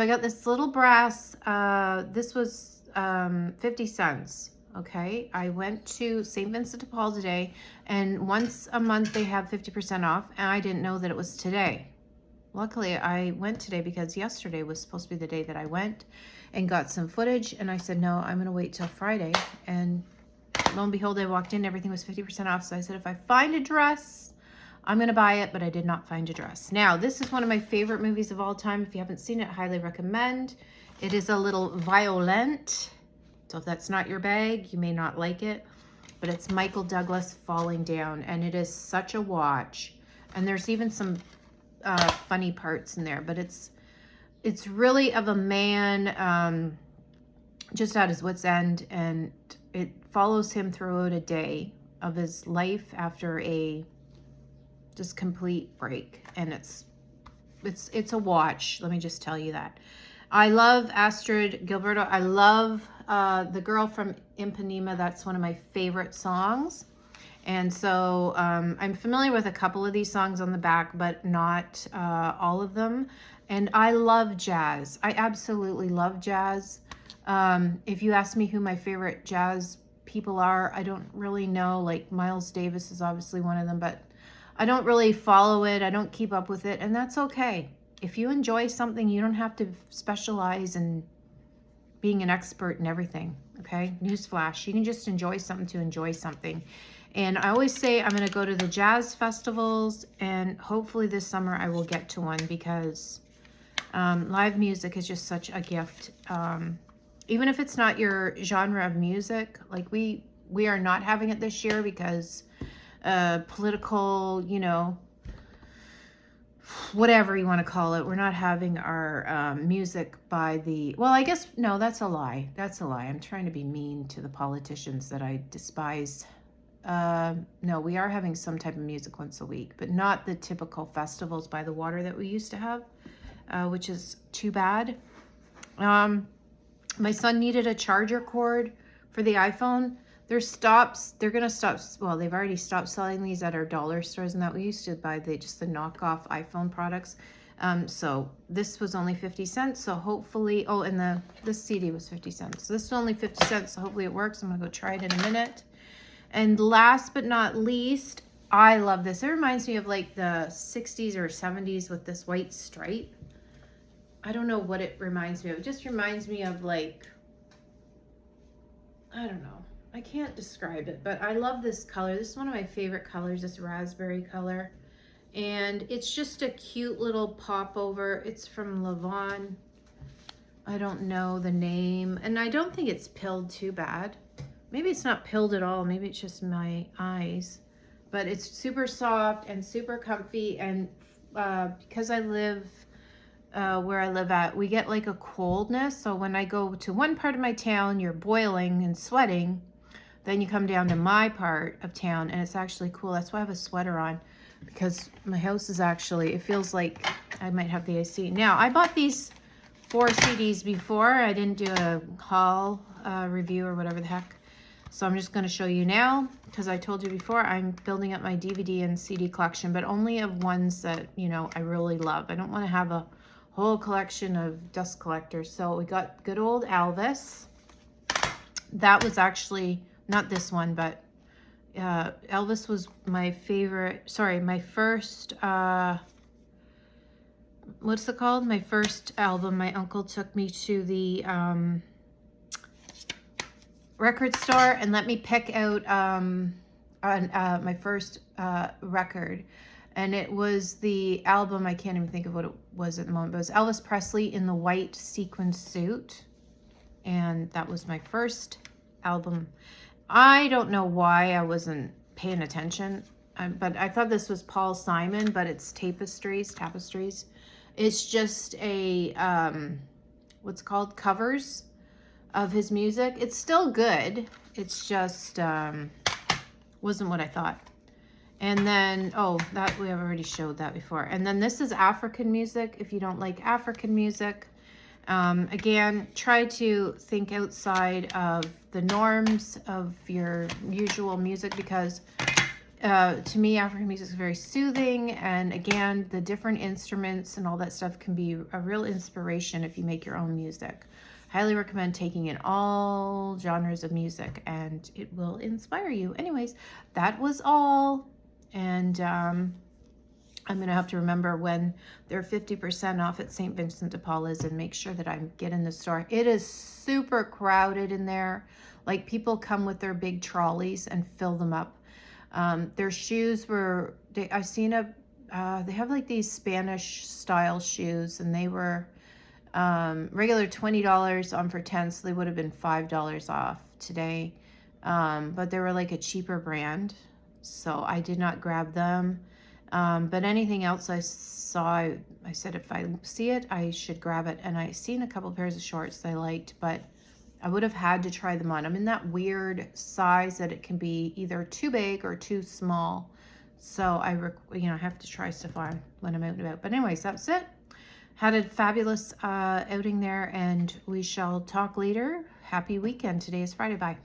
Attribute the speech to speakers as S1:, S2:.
S1: I got this little brass, this was 50 cents. Okay, I went to St. Vincent de Paul today, and once a month they have 50% off, and I didn't know that it was today. Luckily, I went today because yesterday was supposed to be the day that I went and got some footage, and I said, no, I'm going to wait till Friday. And lo and behold, I walked in, everything was 50% off. So I said, if I find a dress, I'm going to buy it, but I did not find a dress. Now, this is one of my favorite movies of all time. If you haven't seen it, I highly recommend. It is a little violent. So if that's not your bag, you may not like it. But it's Michael Douglas Falling Down, and it is such a watch. And there's even some funny parts in there, but it's really of a man just at his wit's end, and it follows him throughout a day of his life after a just complete break. And it's a watch, let me just tell you that. I love Astrid Gilberto. I love the girl from Ipanema. That's one of my favorite songs. And so I'm familiar with a couple of these songs on the back, but not all of them. And I love jazz. I absolutely love jazz. If you ask me who my favorite jazz people are, I don't really know. Like Miles Davis is obviously one of them, but I don't really follow it. I don't keep up with it, and that's okay. If you enjoy something, you don't have to specialize in being an expert in everything, okay? Newsflash, you can just enjoy something to enjoy something. And I always say I'm going to go to the jazz festivals, and hopefully this summer I will get to one, because live music is just such a gift. Even if it's not your genre of music, like we are not having it this year because political, you know, whatever you want to call it. We're not having our music by the, well, I guess, no, that's a lie. That's a lie. I'm trying to be mean to the politicians that I despise. No, we are having some type of music once a week, but not the typical festivals by the water that we used to have, which is too bad. My son needed a charger cord for the iPhone. They're going to stop, well, they've already stopped selling these at our dollar stores and that. We used to buy just the knockoff iPhone products. So this was only 50 cents. So hopefully, oh, and this CD was 50 cents. So this is only 50 cents. So hopefully it works. I'm going to go try it in a minute. And last but not least, I love this. It reminds me of like the 60s or 70s with this white stripe. I don't know what it reminds me of. It just reminds me of like, I don't know. I can't describe it, but I love this color. This is one of my favorite colors, this raspberry color. And it's just a cute little popover. It's from Levon. I don't know the name. And I don't think it's pilled too bad. Maybe it's not pilled at all. Maybe it's just my eyes. But it's super soft and super comfy. And because I live where I live at, we get like a coldness. So when I go to one part of my town, you're boiling and sweating. Then you come down to my part of town and it's actually cool. That's why I have a sweater on, because my house is actually, it feels like I might have the AC. Now, I bought these 4 CDs before. I didn't do a haul review or whatever the heck. So I'm just going to show you now, because I told you before, I'm building up my DVD and CD collection, but only of ones that, you know, I really love. I don't want to have a whole collection of dust collectors. So we got good old Elvis. That was actually not this one, but Elvis was my favorite. Sorry, my first, what's it called? My first album. My uncle took me to the record store and let me pick out my first record. And it was the album, I can't even think of what it was at the moment, but it was Elvis Presley in the white sequin suit. And that was my first album. I don't know why I wasn't paying attention, but I thought this was Paul Simon, but it's Tapestries. It's just a, what's called, covers of his music. It's still good. It's just wasn't what I thought. And then, oh, that we have already showed that before. And then this is African music. If you don't like African music, again, try to think outside of the norms of your usual music, because to me, African music is very soothing. And again, the different instruments and all that stuff can be a real inspiration if you make your own music. Highly recommend taking in all genres of music and it will inspire you. Anyways, that was all. And I'm going to have to remember when they're 50% off at St. Vincent de Paul's and make sure that I get in the store. It is super crowded in there. Like, people come with their big trolleys and fill them up. Their shoes were, I've seen they have like these Spanish style shoes, and they were regular $20 on for 10, so they would have been $5 off today. But they were like a cheaper brand, so I did not grab them. But anything else I saw, I said if I see it, I should grab it. And I seen a couple pairs of shorts that I liked, but I would have had to try them on. I'm in that weird size that it can be either too big or too small. So I have to try stuff on when I'm out and about. But anyways, that's it. Had a fabulous outing there, and we shall talk later. Happy weekend. Today is Friday. Bye.